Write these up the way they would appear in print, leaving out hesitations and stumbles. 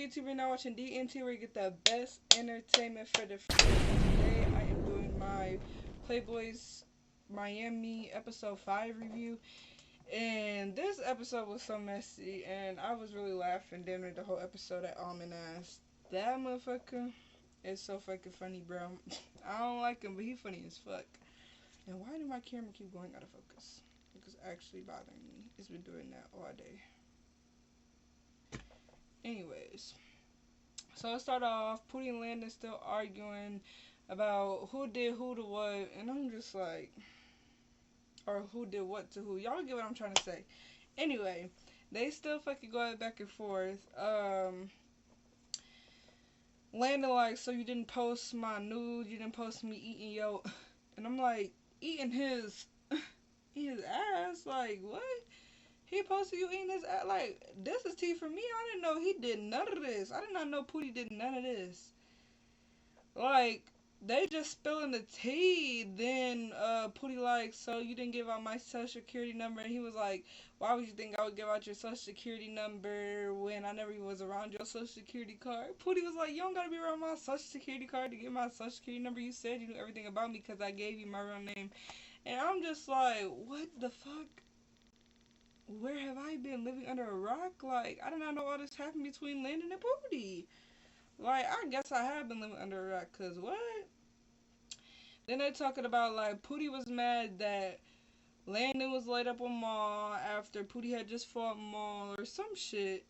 YouTube. You're now watching DNT, where you get the best entertainment for the free. Today I am doing my Playboys Miami episode 5 review. And this episode was so messy, and I was really laughing during the whole episode at Almond ass. That motherfucker is so fucking funny, bro. I don't like him, but he funny as fuck. And why did my camera keep going out of focus? It's actually bothering me. It's been doing that all day. Anyways, so let's start off. Pootie and Landon still arguing about who did who to what, and I'm just like, or who did what to who. Y'all get what I'm trying to say. Anyway, they still fucking going back and forth. Landon like, so you didn't post my nude, you didn't post me eating yo, and I'm like, eating his ass, like what? He posted you eating his ass. Like, this is tea for me. I didn't know he did none of this. I did not know Pootie did none of this. Like, they just spilling the tea. Then Pootie like, so you didn't give out my social security number. And he was like, why would you think I would give out your social security number when I never even was around your social security card? Pootie was like, you don't gotta be around my social security card to get my social security number. You said you knew everything about me because I gave you my real name. And I'm just like, what the fuck? Where have I been, living under a rock? Like, I did not know all this happened between Landon and Pootie. Like, I guess I have been living under a rock, cause what? Then they talking about, like, Pootie was mad that Landon was laid up with Maul after Pootie had just fought Maul or some shit.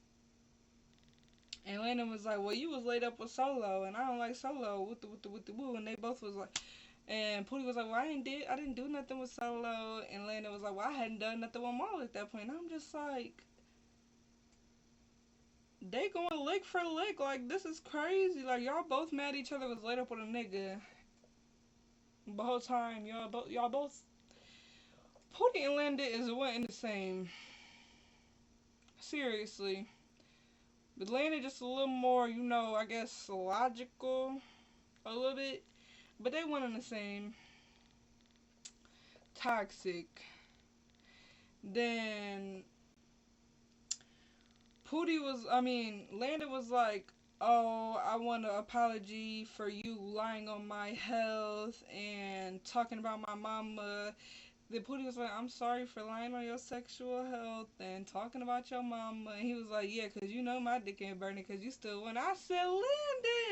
And Landon was like, well, you was laid up with Solo, and I don't like Solo, with the woo. And they both was like, and Pootie was like, well, I didn't do nothing with Solo. And Landon was like, well, I hadn't done nothing with Maul at that point. And I'm just like, they going lick for lick. Like, this is crazy. Like, y'all both mad each other was laid up with a nigga. The whole time, y'all both, Pootie and Landon is one and the same. Seriously. But Landon just a little more, you know, I guess, logical. A little bit. But they one and the same. Toxic. Then Landon was like, oh, I want an apology for you lying on my health and talking about my mama. Then Pootie was like, I'm sorry for lying on your sexual health and talking about your mama. And he was like, yeah, because you know my dick ain't burning because you still win. I said,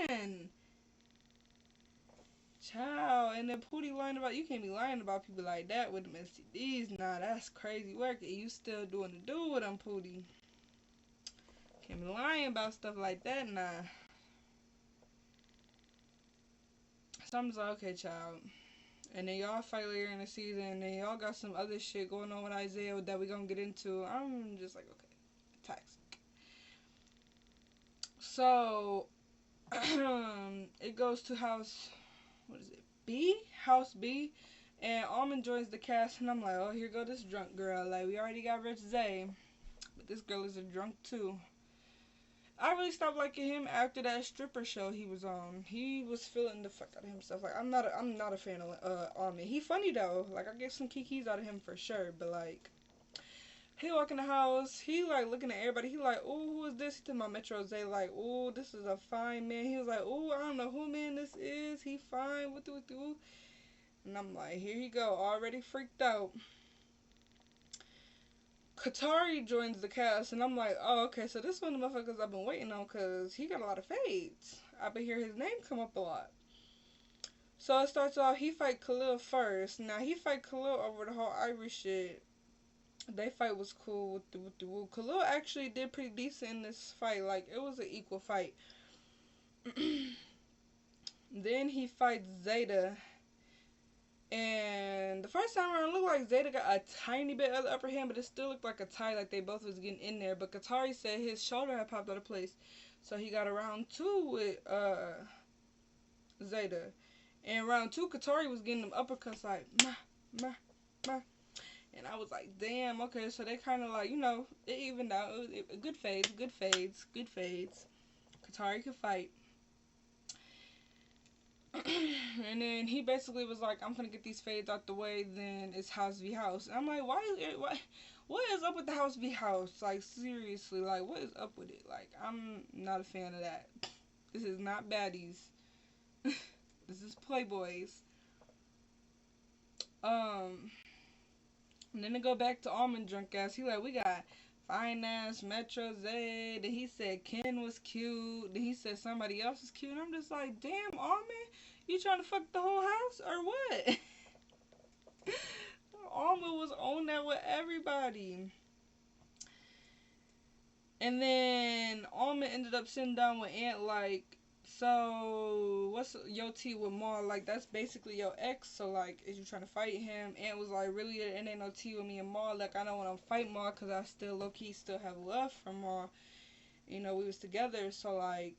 Landon! Child. And then Pootie lying about, you can't be lying about people like that with them STDs. Nah, that's crazy work. And you still doing the do with them, Pootie. Can't be lying about stuff like that, nah. So I'm just like, okay, child. And then y'all fight later in the season, and then y'all got some other shit going on with Isaiah that we gonna get into. I'm just like, okay, toxic. So, it goes to house, what is it, B? House B. And Almond joins the cast, and I'm like, oh, here go this drunk girl. Like, we already got Rich Zay, but this girl is a drunk too. I really stopped liking him after that stripper show he was on. He was feeling the fuck out of himself. Like, I'm not a fan of Almond. He funny though. Like, I get some kikis out of him for sure. But like, he walk in the house, he like looking at everybody. He like, ooh, who is this? He to my Metro Zay like, ooh, this is a fine man. He was like, ooh, I don't know who man this is. He fine with the. And I'm like, here he go, already freaked out. Katari joins the cast, and I'm like, oh, okay, so this one of the motherfuckers I've been waiting on, because he got a lot of fades. I've been hearing his name come up a lot. So it starts off, he fight Khalil first. Now, he fight Khalil over the whole Irish shit. They fight was cool with the woo. Khalil actually did pretty decent in this fight. Like, it was an equal fight. Then he fights Zeta. And the first time around, it looked like Zeta got a tiny bit of the upper hand, but it still looked like a tie, like they both was getting in there. But Katari said his shoulder had popped out of place, so he got a round two with Zeta. And round two, Katari was getting them uppercuts like, ma. And I was like, damn, okay, so they kind of like, you know, it evened out. Good fades. Katari could fight. And then he basically was like, I'm gonna get these fades out the way, then it's house v house. And I'm like, what is up with the house v house? Like, seriously, like, what is up with it? Like, I'm not a fan of that. This is not baddies. This is Playboys. And then to go back to Almond drunk ass, he like, we got Finance, Metro, Zay. Then he said Ken was cute. Then he said somebody else is cute. And I'm just like, damn, Almond, you trying to fuck the whole house or what? Almond was on that with everybody. And then Almond ended up sitting down with Aunt like, so what's your tea with Ma? Like, that's basically your ex. So like, is you trying to fight him? Aunt was like, really? It ain't no tea with me and Ma. Like, I don't want to fight Ma because I still low key still have love for Ma. You know, we was together. So like,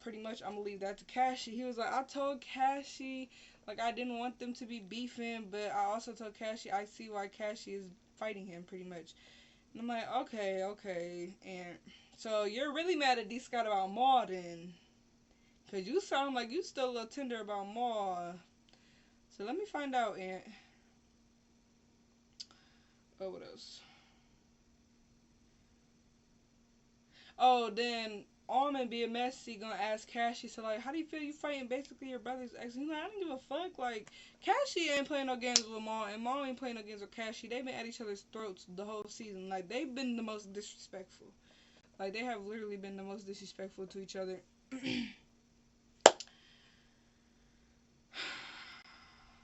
pretty much I'm gonna leave that to Cassie. He was like, I told Cassie like I didn't want them to be beefing, but I also told Cassie I see why Cassie is fighting him pretty much. And I'm like, okay. And so you're really mad at D Scott about Ma then? Cause you sound like you still a little tender about Ma. So let me find out, Aunt. Oh, what else? Oh, then Almond being messy gonna ask Cassie, so like, how do you feel you fighting basically your brother's ex? And he's like, I don't give a fuck. Like, Cassie ain't playing no games with Ma, and Ma ain't playing no games with Cassie. They've been at each other's throats the whole season. Like, they've been the most disrespectful. Like, they have literally been the most disrespectful to each other.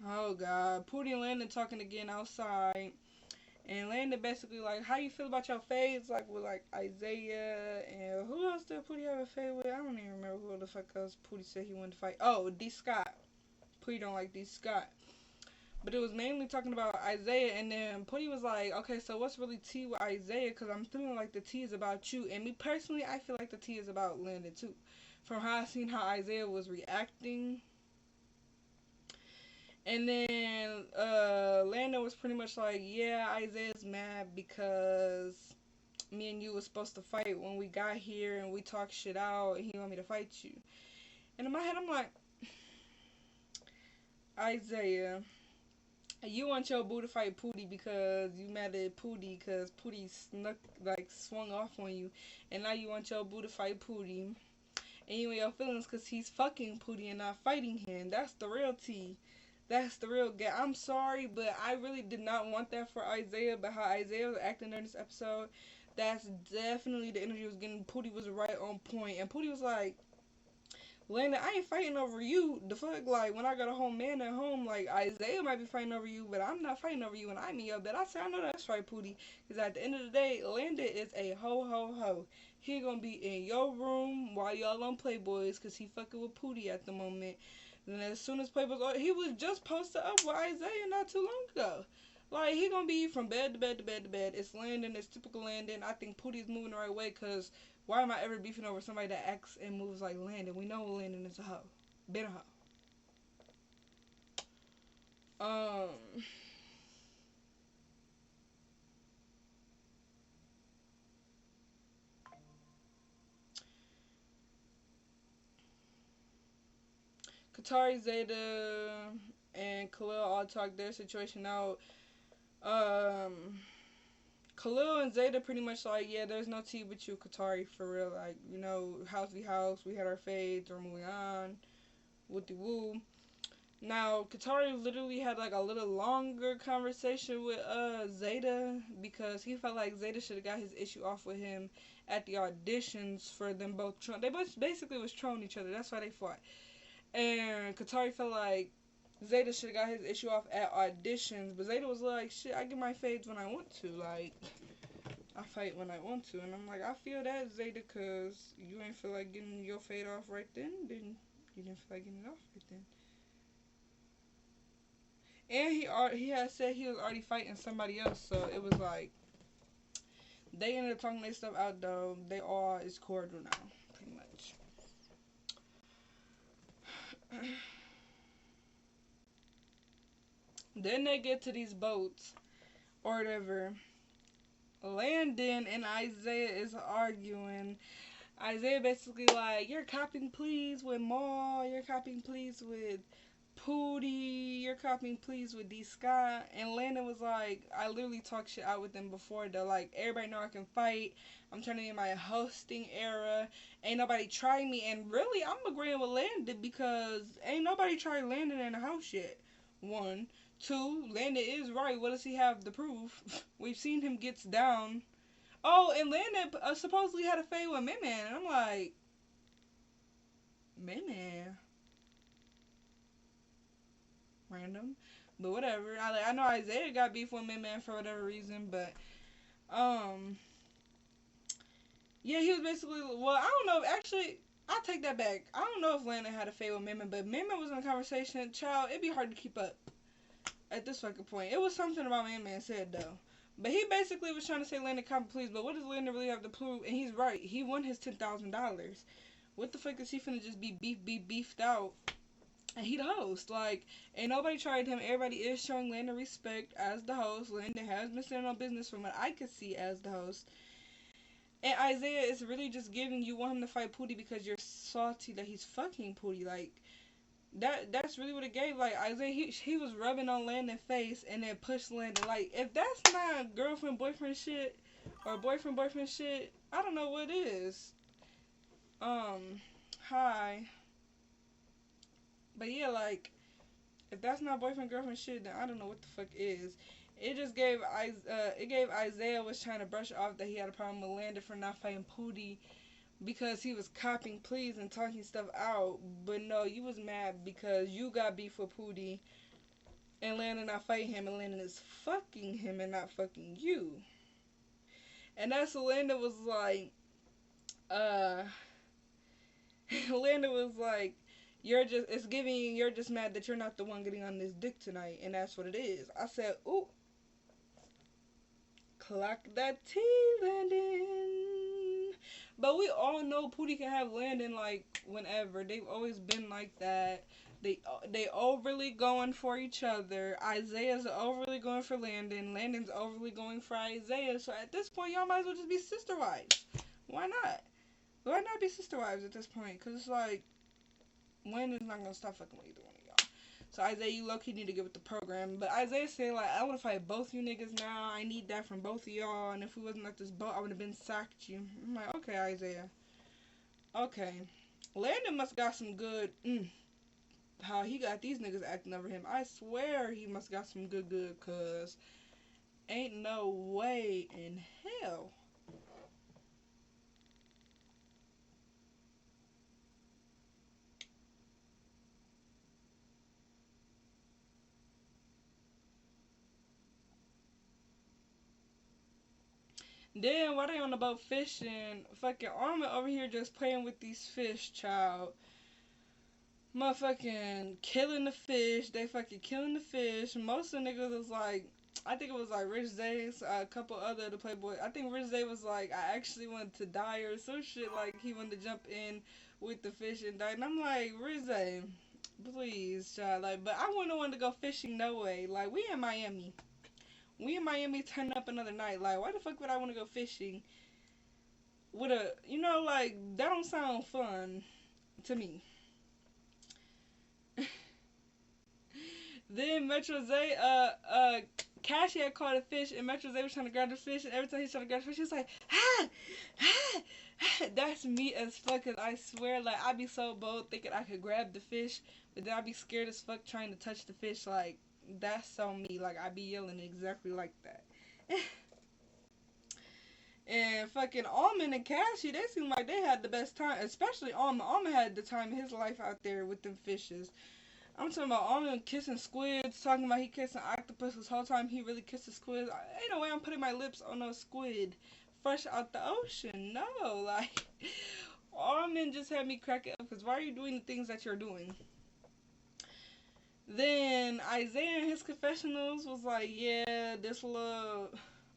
Oh God, Pootie and Landon talking again outside, and Landon basically like, how you feel about your fades, like with like Isaiah and who else did Pootie have a fade with? I don't even remember who the fuck else Pootie said he wanted to fight. Oh, D Scott. Pootie don't like D Scott, but it was mainly talking about Isaiah, and then Pootie was like, okay, so what's really tea with Isaiah? Because I'm feeling like the tea is about you, and me personally, I feel like the tea is about Landon too. From how I seen how Isaiah was reacting. And then Landon was pretty much like, yeah, Isaiah's mad because me and you was supposed to fight when we got here and we talked shit out and he want me to fight you. And in my head I'm like, Isaiah, you want your boo to fight Pootie because you mad at Pootie because Pootie swung off on you, and now you want your boo to fight Pootie and you in your feelings because he's fucking Pootie and not fighting him. That's the real tea. That's the real guy. I'm sorry, but I really did not want that for Isaiah. But how Isaiah was acting during this episode, that's definitely the energy was getting. Pootie was right on point. And Pootie was like, Landon, I ain't fighting over you. The fuck, like, when I got a whole man at home, like, Isaiah might be fighting over you, but I'm not fighting over you when I'm in your bed. I said, I know that's right, Pootie. Because at the end of the day, Landon is a ho. He gonna be in your room while y'all on Playboys because he fucking with Pootie at the moment. And as soon as Playboys, he was just posted up with Isaiah not too long ago. Like, he gonna be from bed to bed to bed to bed. It's Landon. It's typical Landon. I think Pootie's moving the right way because why am I ever beefing over somebody that acts and moves like Landon? We know Landon is a hoe. Been a hoe. Katari, Zeta, and Khalil all talked their situation out. Khalil and Zeta pretty much like, yeah, there's no tea with you, Katari, for real. Like, you know, house v house, we had our fades, we're moving on. Wooty woo. Now, Katari literally had like a little longer conversation with Zeta because he felt like Zeta should have got his issue off with him at the auditions for them both. They both basically was trolling each other. That's why they fought. And Katari felt like Zeta should have got his issue off at auditions, but Zeta was like, shit, I get my fades when I want to. Like, I fight when I want to. And I'm like, I feel that, Zeta, because you ain't feel like getting your fade off right then you didn't feel like getting it off right then. And he had said he was already fighting somebody else, so it was like, they ended up talking their stuff out, though. They all is cordial now, pretty much. Then they get to these boats, or whatever. Landon and Isaiah is arguing. Isaiah basically like, you're copping pleas with Ma, you're copping pleas with Pootie, you're copying please with D Sky, and Landon was like, I literally talked shit out with them before though. Like, everybody know I can fight. I'm turning in my hosting era. Ain't nobody tried me, and really, I'm agreeing with Landon because ain't nobody tried Landon in the house yet. One. Two, Landon is right. What does he have to prove? We've seen him gets down. Oh, and Landon supposedly had a fade with Min Man, and I'm like, Min Man, random, but whatever. I know Isaiah got beef with Min Man for whatever reason, but um, yeah, he was basically, well, I don't know. Actually, I take that back. I don't know if Landon had a fade with Min Man, but Min Man was in a conversation. Child, it'd be hard to keep up at this fucking point. It was something about Min Man said though. But he basically was trying to say Landon copy please, but what does Landon really have to prove? And he's right. He won his $10,000. What the fuck is he finna just be beefed out? And he the host. Like, ain't nobody tried him. Everybody is showing Landon respect as the host. Landon has been standing on business from what I could see as the host. And Isaiah is really just giving you want him to fight Pootie because you're salty that he's fucking Pootie. Like, that's really what it gave. Like, Isaiah, he was rubbing on Landon's face and then pushed Landon. Like, if that's not girlfriend boyfriend shit or boyfriend shit, I don't know what is. Hi. But yeah, like, if that's not boyfriend girlfriend shit, then I don't know what the fuck is. It just gave Isaiah was trying to brush off that he had a problem with Landon for not fighting Pootie because he was copying pleas and talking stuff out. But no, you was mad because you got beef with Pootie and Landon not fighting him, and Landon is fucking him and not fucking you. And that's what Landon was like, Landon was like, you're just mad that you're not the one getting on this dick tonight, and that's what it is. I said, ooh, clock that T, Landon. But we all know Pootie can have Landon, like, whenever. They've always been like that. They overly going for each other. Isaiah's overly going for Landon. Landon's overly going for Isaiah. So at this point, y'all might as well just be sister wives. Why not? Why not be sister wives at this point? Because it's like, Landon's not going to stop fucking with either one of y'all. So Isaiah, you low-key need to get with the program. But Isaiah said, like, I want to fight both you niggas now. I need that from both of y'all. And if we wasn't at this boat, I would have been sacked you. I'm like, okay, Isaiah. Okay. Landon must got some good, how he got these niggas acting over him. I swear he must got some good, cause ain't no way in hell. Then why they on the boat fishing? Fucking Armin over here just playing with these fish, child. Motherfucking killing the fish. They fucking killing the fish. Most of the niggas was like, I think it was like Rich Zay's, a couple other the Playboy. I think Rich Zay was like, I actually wanted to die or some shit. Like he wanted to jump in with the fish and die. And I'm like, Rich Zay, please, child. Like, but I wouldn't want to go fishing no way. Like we in Miami. We in Miami turning up another night. Like, why the fuck would I want to go fishing with a, like, that don't sound fun to me. Then Metro Zay, Cassie had caught a fish, and Metro Zay was trying to grab the fish, and every time he was trying to grab the fish, he was like, ah, ah, ah. That's me as fuck, cause I swear, like, I'd be so bold thinking I could grab the fish, but then I'd be scared as fuck trying to touch the fish, like, that's so me. Like, I be yelling exactly like that. And fucking Almond and Cassie, they seem like they had the best time. Especially Almond. Almond had the time of his life out there with them fishes. I'm talking about Almond kissing squids. Talking about he kissing octopus this whole time. He really kisses squids. Ain't no way I'm putting my lips on no squid fresh out the ocean. No. Like, Almond just had me crack it up. Because why are you doing the things that you're doing? Then Isaiah in his confessionals was like, yeah, this little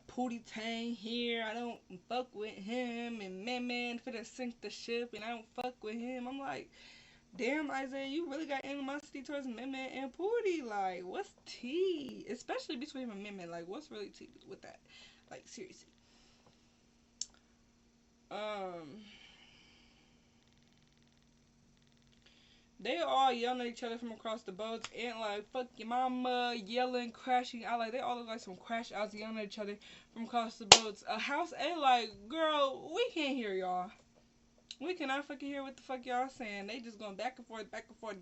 Pootie Tang here, I don't fuck with him, and Man finna sink the ship, and I don't fuck with him. I'm like, damn, Isaiah, you really got animosity towards Man and Pootie. Like, what's tea? Especially between him and Man. Like, what's really tea with that? Like, seriously. They all yelling at each other from across the boats and like fuck your mama, yelling, crashing out. Like they all look like some crash outs yelling at each other from across the boats. A house A like, girl, we can't hear y'all. We cannot fucking hear what the fuck y'all saying. They just going back and forth,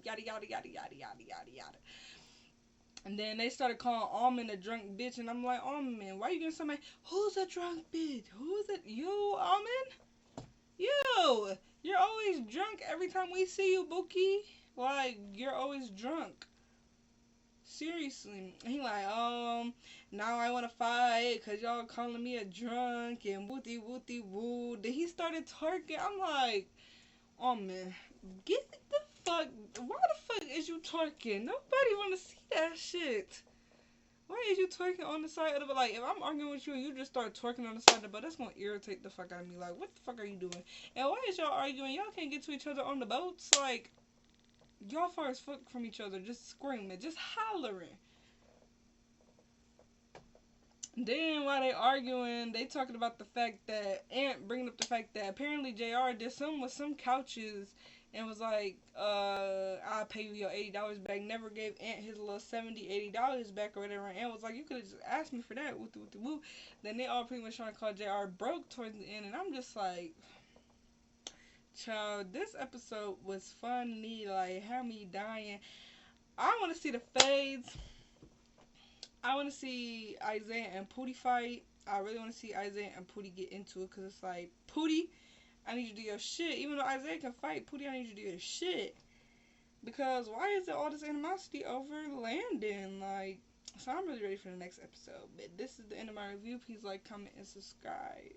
yada yada yada yada yada yada yada. And then they started calling Almond a drunk bitch, and I'm like, Almond, why you getting somebody? Who's a drunk bitch? Who's it? You, Almond? You! You're always drunk every time we see you, Bookie. Like, you're always drunk. Seriously. And he like, now I want to fight because y'all calling me a drunk and wooty wooty woo. Then he started twerking. I'm like, oh man, get the fuck, why the fuck is you twerking? Nobody want to see that shit. Why is you twerking on the side of the boat? Like, if I'm arguing with you and you just start twerking on the side of the boat, that's going to irritate the fuck out of me. Like, what the fuck are you doing? And why is y'all arguing? Y'all can't get to each other on the boats? Like, y'all far as fuck from each other, just screaming, just hollering. Then while they arguing, they talking about the fact that Ant bringing up the fact that apparently JR did some with some couches and was like, I'll pay you your $80 back. Never gave Ant his little $70-$80 back or whatever. And Ant was like, you could have just asked me for that. Woo. Then they all pretty much trying to call JR broke towards the end, and I'm just like, child, this episode was funny. Like, had me dying. I want to see the fades. I want to see Isaiah and Pootie fight. I really want to see Isaiah and Pootie get into it because it's like, Pootie, I need you to do your shit. Even though Isaiah can fight, Pootie, I need you to do your shit. Because why is there all this animosity over Landon? Like, so I'm really ready for the next episode. But this is the end of my review. Please like, comment, and subscribe.